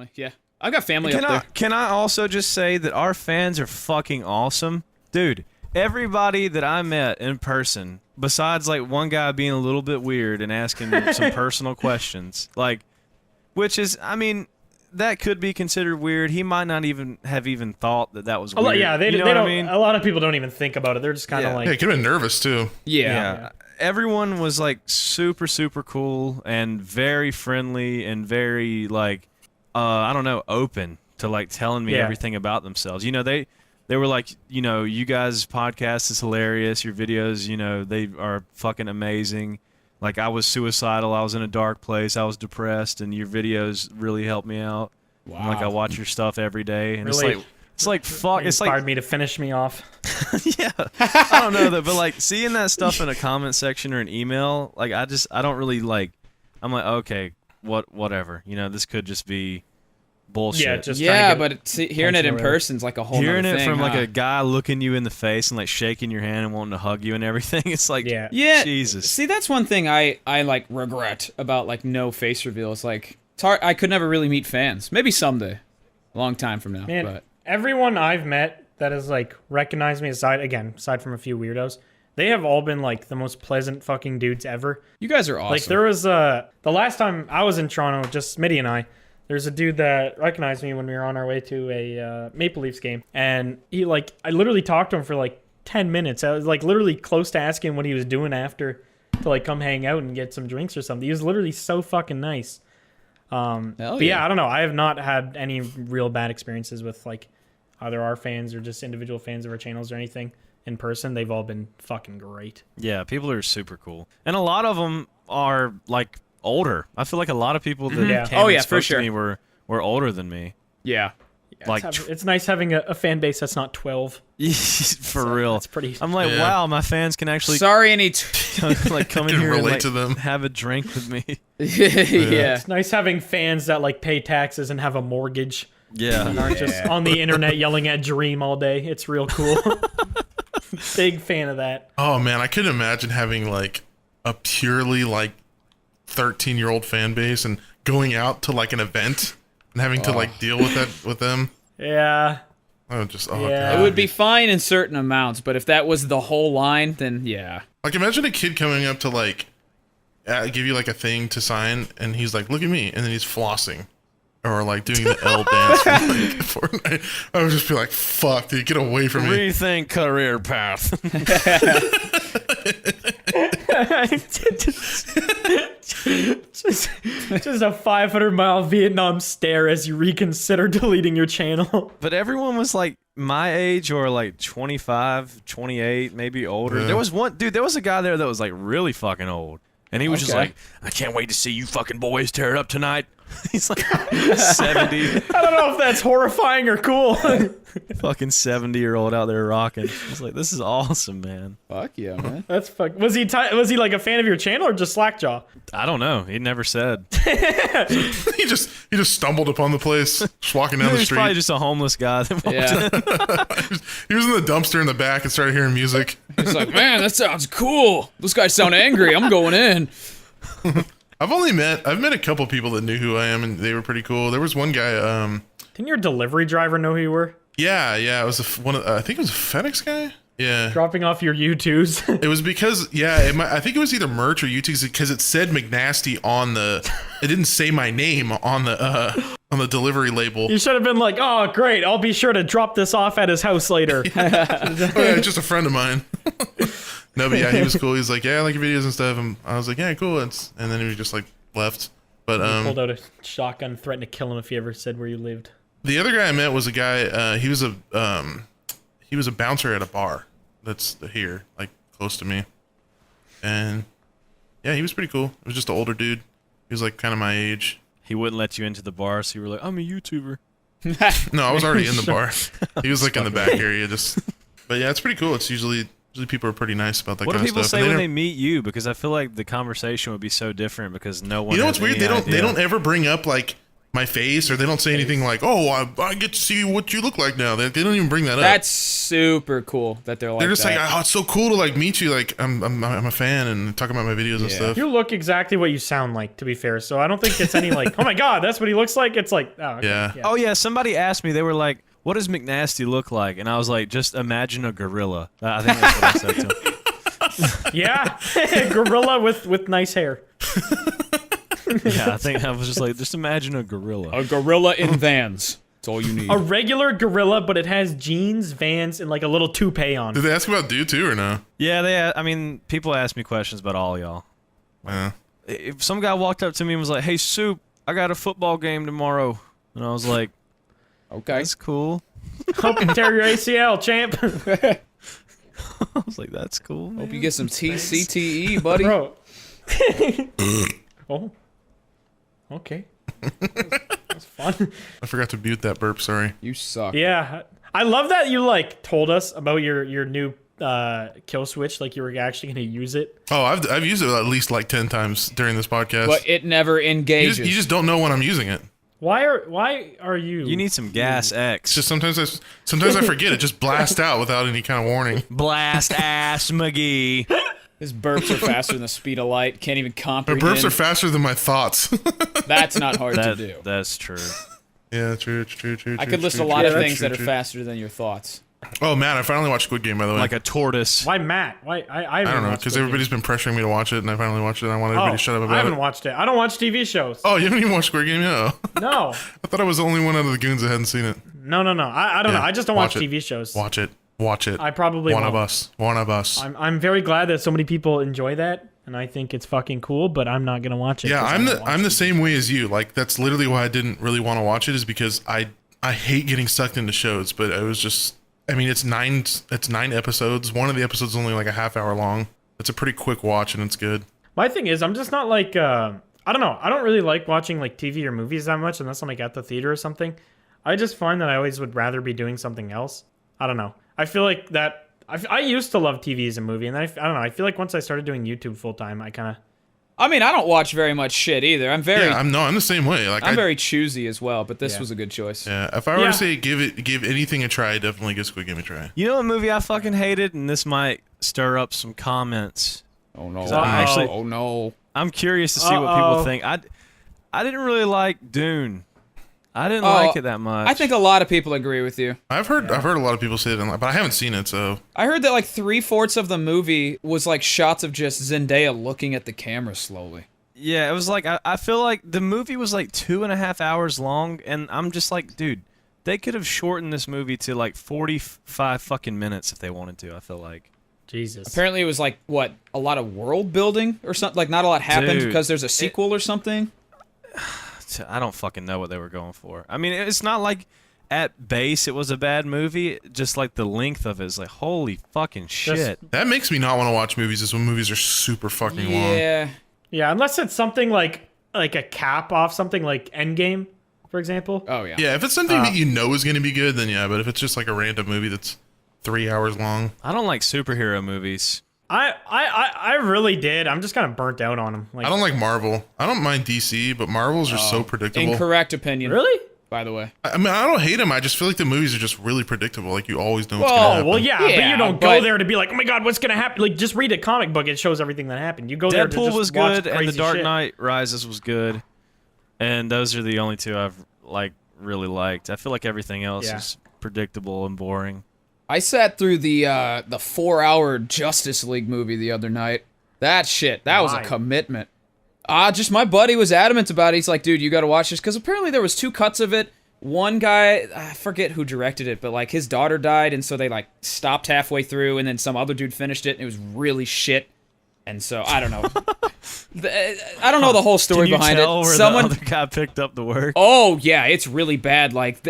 definitely. Yeah. I've got family up there. Can I also just say that our fans are fucking awesome? Dude, everybody that I met in person, besides like one guy being a little bit weird and asking some personal questions, like, which is, I mean, that could be considered weird. He might not even have thought that was weird. Yeah, they don't. I mean? A lot of people don't even think about it. They're just kind of like. Yeah, could have been nervous too. Yeah. Everyone was like super, super cool and very friendly and very like, I don't know, open to like telling me everything about themselves. You know, they were like, you know, you guys' podcast is hilarious. Your videos, you know, they are fucking amazing. Like, I was suicidal. I was in a dark place. I was depressed, and your videos really helped me out. Wow. Like, I watch your stuff every day, and Really? it's like fuck. It's inspired like me to finish me off. yeah. I don't know though, but like seeing that stuff in a comment section or an email, like I don't really like. I'm like, okay, whatever. You know, this could just be bullshit. But hearing it in person is like a whole hearing nother it thing, from like a guy looking you in the face and like shaking your hand and wanting to hug you and everything. It's like, yeah, Jesus. See, that's one thing I like regret about like no face reveals. Like, it's hard. I could never really meet fans. Maybe someday, a long time from now. Man, but everyone I've met that has like recognized me, aside from a few weirdos, they have all been like the most pleasant fucking dudes ever. You guys are awesome. Like, there was the last time I was in Toronto, just Smitty and I. There's a dude that recognized me when we were on our way to a Maple Leafs game, and I literally talked to him for like 10 minutes. I was like literally close to asking what he was doing after to like come hang out and get some drinks or something. He was literally so fucking nice. But yeah, I don't know. I have not had any real bad experiences with like either our fans or just individual fans of our channels or anything in person. They've all been fucking great. Yeah, people are super cool, and a lot of them are like older. I feel like a lot of people that came and spoke to me were older than me. Yeah. Like it's nice having a fan base that's not 12. For real. That's pretty. I'm like, wow, my fans can actually like come in here and like, to them. have a drink with me. Yeah. It's nice having fans that like pay taxes and have a mortgage. Yeah. And aren't just on the internet yelling at Dream all day. It's real cool. Big fan of that. Oh man, I couldn't imagine having like a purely like 13-year-old fan base and going out to like an event and having to like deal with that with them. Yeah. Oh, just God. It would be fine in certain amounts, but if that was the whole line, then yeah. Like, imagine a kid coming up to like give you like a thing to sign, and he's like, "Look at me," and then he's flossing, or like doing the L dance for like Fortnite. I would just be like, "Fuck, dude, get away from me!" Rethink career path. just a 500-mile Vietnam stare as you reconsider deleting your channel. But everyone was like my age or like 25, 28, maybe older. Yeah. There was one dude, there was a guy there that was like really fucking old. And he was just like, I can't wait to see you fucking boys tear it up tonight. He's like 70. I don't know if that's horrifying or cool. Fucking 70-year-old out there rocking. I was like, this is awesome, man. Fuck yeah, man. That's fuck. Was he like a fan of your channel or just Slackjaw? I don't know. He never said. he just stumbled upon the place, just walking down the street. He's probably just a homeless guy that walked in. He was in the dumpster in the back and started hearing music. He's like, man, that sounds cool. Those guys sound angry. I'm going in. I've met a couple people that knew who I am, and they were pretty cool. There was one guy. Didn't your delivery driver know who you were? Yeah. It was I think it was a FedEx guy. Yeah. Dropping off your U2s. It was because I think it was either merch or U2s because it said McNasty on the. It didn't say my name on the delivery label. You should have been like, oh great, I'll be sure to drop this off at his house later. Just a friend of mine. No, but yeah, he was cool. He's like, yeah, I like your videos and stuff. And I was like, yeah, cool. And then he was just like left. But he pulled out a shotgun, threatened to kill him if he ever said where you lived. The other guy I met was a guy. He was a bouncer at a bar that's here, like close to me. And yeah, he was pretty cool. It was just an older dude. He was like kind of my age. He wouldn't let you into the bar, so you were like, I'm a YouTuber. No, I was already in the bar. He was like in the back area. But yeah, it's pretty cool. It's usually people are pretty nice about that kind of stuff. What do people say when they meet you? Because I feel like the conversation would be so different because no one. You know what's weird? They don't ever bring up like my face, or they don't say anything like, "Oh, I get to see what you look like now." They don't even bring that up. That's super cool that they're like They're just that. like, "Oh, it's so cool to like meet you. Like, I'm a fan and talk about my videos and stuff." You look exactly what you sound like, to be fair. So I don't think it's any like, oh my god, that's what he looks like. It's like, oh, okay, Yeah. Oh yeah, somebody asked me. They were like, "What does McNasty look like?" And I was like, "Just imagine a gorilla." I think that's what I said to him. Yeah, gorilla with nice hair. Yeah, I think I was just like, just imagine a gorilla. A gorilla in Vans. That's all you need. A regular gorilla, but it has jeans, Vans, and like a little toupee on. Did they ask about dude too or no? Yeah, I mean, people ask me questions about all y'all. Yeah. If some guy walked up to me and was like, "Hey, Soup, I got a football game tomorrow," and I was like, Okay. "That's cool." Hope you tear your ACL, champ. I was like, "That's cool." Man. Hope you get some TCTE, buddy. Bro. Oh. Okay. That's fun. I forgot to mute that burp. Sorry. You suck. Yeah. I love that you like told us about your new kill switch, like you were actually going to use it. Oh, I've used it at least like 10 times during this podcast. But it never engages. you just don't know when I'm using it. Why are you? You need some gas X. It's just sometimes I forget. It just blasts out without any kind of warning. Blast ass McGee. His burps are faster than the speed of light. Can't even My comprehend. burps are faster than my thoughts. That's not hard to do. That's true. Yeah, true. I could list a lot of things that are faster than your thoughts. Oh man, I finally watched Squid Game, by the way. Like a tortoise. Why Matt? Why I I don't know, because everybody's been pressuring me to watch it, and I finally watched it, and I want everybody to shut up I about haven't it. watched it. I don't watch TV shows. Oh, you haven't even watched Squid Game yet? Oh. No. I thought I was the only one out of the goons that hadn't seen it. No. I don't know. I just don't watch watch it. TV shows. Watch it. Watch it. I probably One won't. of us. I'm very glad that so many people enjoy that, and I think it's fucking cool. But I'm not gonna watch it. Yeah, 'cause I I'm don't watch the TV. same way as you. Like that's literally why I didn't really want to watch it, is because I hate getting sucked into shows. But it was just, I mean, it's nine episodes. One of the episodes is only like a half hour long. It's a pretty quick watch, and it's good. My thing is, I'm just not like I don't know. I don't really like watching like TV or movies that much unless I'm like at the theater or something. I just find that I always would rather be doing something else. I don't know. I feel like that. I used to love TV as a movie, and then I don't know. I feel like once I started doing YouTube full time, I kind of. I mean, I don't watch very much shit either. I'm I'm the same way. Like I'm very choosy as well, but this Yeah. was a good choice. Yeah, if I were Yeah. to say give anything a try, definitely give Squid Game a try. You know what movie I fucking hated, and this might stir up some comments. Oh no! actually- oh no! I'm curious to see what people think. I didn't really like Dune. I didn't Oh, like it that much. I think a lot of people agree with you. I've heard a lot of people say that, but I haven't seen it, so I heard that like 3/4 of the movie was like shots of just Zendaya looking at the camera slowly. Yeah, it was like I feel like the movie was like 2.5 hours long, and I'm just like, dude, they could have shortened this movie to like 45 fucking minutes if they wanted to. I feel like. Jesus. Apparently, it was like what, a lot of world building or something. Like not a lot happened Dude, because there's a sequel or something. I don't fucking know what they were going for. I mean, it's not like at base it was a bad movie. Just like the length of it is like, holy fucking shit. that makes me not want to watch movies. Is when movies are super fucking long. Yeah. Yeah, unless it's something like a cap off something like Endgame, for example. Oh yeah. Yeah, if it's something that you know is going to be good, then yeah. But if it's just like a random movie that's 3 hours long, I don't like superhero movies. I really did. I'm just kind of burnt out on them. Like, I don't like Marvel. I don't mind DC, but Marvels are so predictable. Incorrect opinion. really. By the way. I mean, I don't hate them. I just feel like the movies are just really predictable. Like you always know what's Well, gonna happen. Well, yeah, but Yeah, you don't but- go there to be like, oh my god, what's gonna happen? Like, just read a comic book; it shows everything that happened. You go there to Deadpool just was watch good, and The crazy Dark shit. Knight Rises was good, and those are the only two I've like really liked. I feel like everything else Yeah. is predictable and boring. I sat through the 4-hour Justice League movie the other night. That was a Why? commitment. Just my buddy was adamant about it. He's like, dude, you gotta watch this, because apparently there was 2 cuts of it. One guy, I forget who directed it, but like his daughter died, and so they like stopped halfway through, and then some other dude finished it, and it was really shit. And so I don't know. I don't know the whole story Can you behind tell it. where Someone, the other guy picked up the work? oh yeah, it's really bad. Like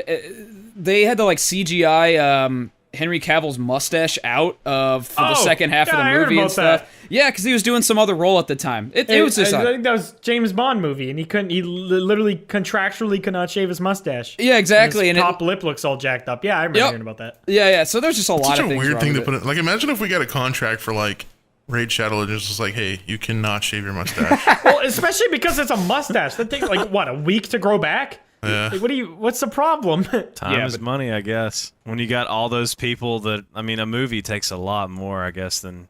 they had to like CGI Henry Cavill's mustache out for the second half of yeah, the I heard movie and about stuff. that. Yeah, because he was doing some other role at the time. It was just I think that was James Bond movie, and he couldn't. He literally contractually could not shave his mustache. yeah, exactly. His And top lip looks all jacked up. Yeah, I remember Yep. hearing about that. yeah. So there's just a lot Such of a things weird wrong thing to with put it. in. Like, imagine if we got a contract for like Raid Shadow Legends, just like, hey, you cannot shave your mustache. Well, especially because it's a mustache. That takes like what, a week to grow back. Yeah. Like, what's the problem? Time Yeah, is but- money, I guess. When you got all those people that, I mean, a movie takes a lot more, I guess, than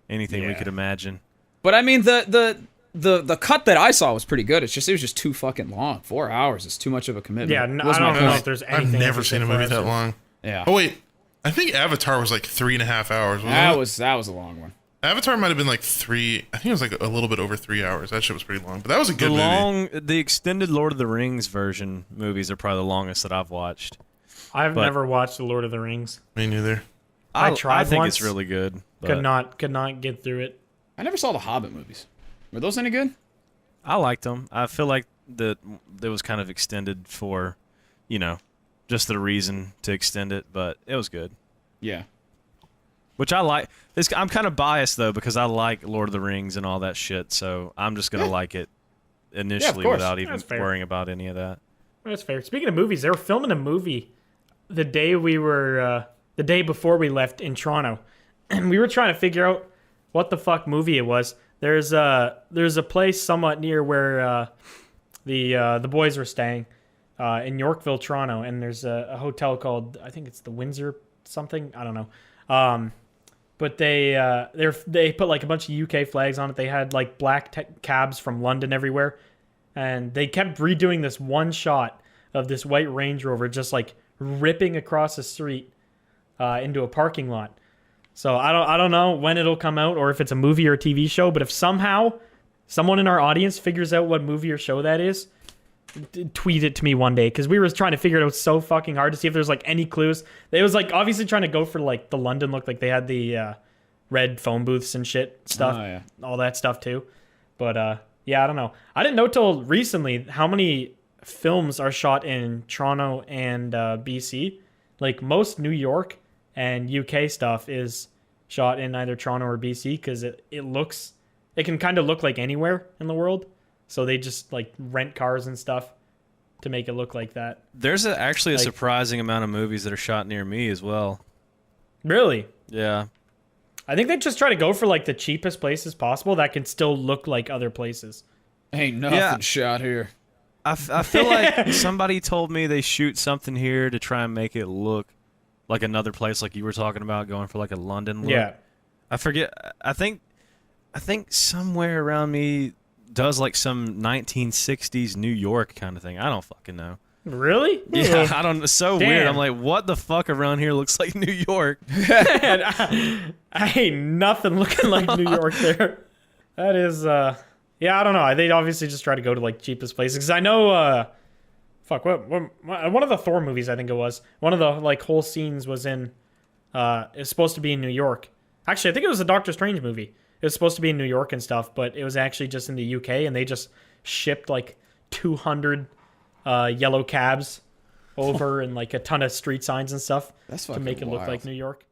anything we Yeah. could imagine. But I mean, the cut that I saw was pretty good. It was just too fucking long. 4 hours is too much of a commitment. Yeah, no, Was I my don't know point. if there's I've anything. never I could seen a say movie for that us. long. Yeah, Oh wait, I think Avatar was like 3.5 hours. Wasn't that it? was a long one. Avatar might have been like 3. I think it was like a little bit over 3 hours. That shit was pretty long, but that was a The good movie. the extended Lord of the Rings version movies are probably the longest that I've watched. I've But- never watched The Lord of the Rings. Me neither. I tried I think once. it's really good. Could But not get through it. I never saw the Hobbit movies. Were those any good? I liked them. I feel like that it was kind of extended for, just the reason to extend it, but it was good. Yeah. Which I like. I'm kind of biased though because I like Lord of the Rings and all that shit. So I'm just gonna like it initially course. without even That's fair. worrying about any of that. That's fair. Speaking of movies, they were filming a movie the day the day before we left in Toronto, and we were trying to figure out what the fuck movie it was. There's a place somewhat near where the boys were staying in Yorkville, Toronto, and there's a hotel called, I think it's the Windsor something. I don't know. But they put like a bunch of UK flags on it. They had like black cabs from London everywhere, and they kept redoing this one shot of this white Range Rover just like ripping across the street into a parking lot. So I don't know when it'll come out or if it's a movie or a TV show, but if somehow someone in our audience figures out what movie or show that is, tweet it to me one day, because we were trying to figure it out so fucking hard to see if there's like any clues. It was like obviously trying to go for like the London look, like they had the red phone booths and shit stuff, Oh, yeah. all that stuff too. But yeah, I don't know. I didn't know till recently how many films are shot in Toronto and BC. Like most New York and UK stuff is shot in either Toronto or BC because it can kind of look like anywhere in the world. So they just like rent cars and stuff to make it look like that. There's actually a Like- surprising amount of movies that are shot near me as well. Really? Yeah. I think they just try to go for like the cheapest places possible that can still look like other places. Ain't nothing Yeah. shot here. I feel like somebody told me they shoot something here to try and make it look like another place, like you were talking about, going for like a London look. Yeah. I forget. I think somewhere around me does like some 1960s New York kind of thing. I don't fucking know. Really? Yeah, I don't. It's so weird. Damn. I'm like, what the fuck around here looks like New York? I ain't nothing looking like New York there. That is, yeah, I don't know. They obviously just try to go to like cheapest places. Because I know, what, one of the Thor movies, I think it was, one of the like whole scenes was in, it's supposed to be in New York. Actually, I think it was a Doctor Strange movie. It was supposed to be in New York and stuff, but it was actually just in the UK, and they just shipped like 200 yellow cabs over and like a ton of street signs and stuff That's to fucking make it look wild. like New York.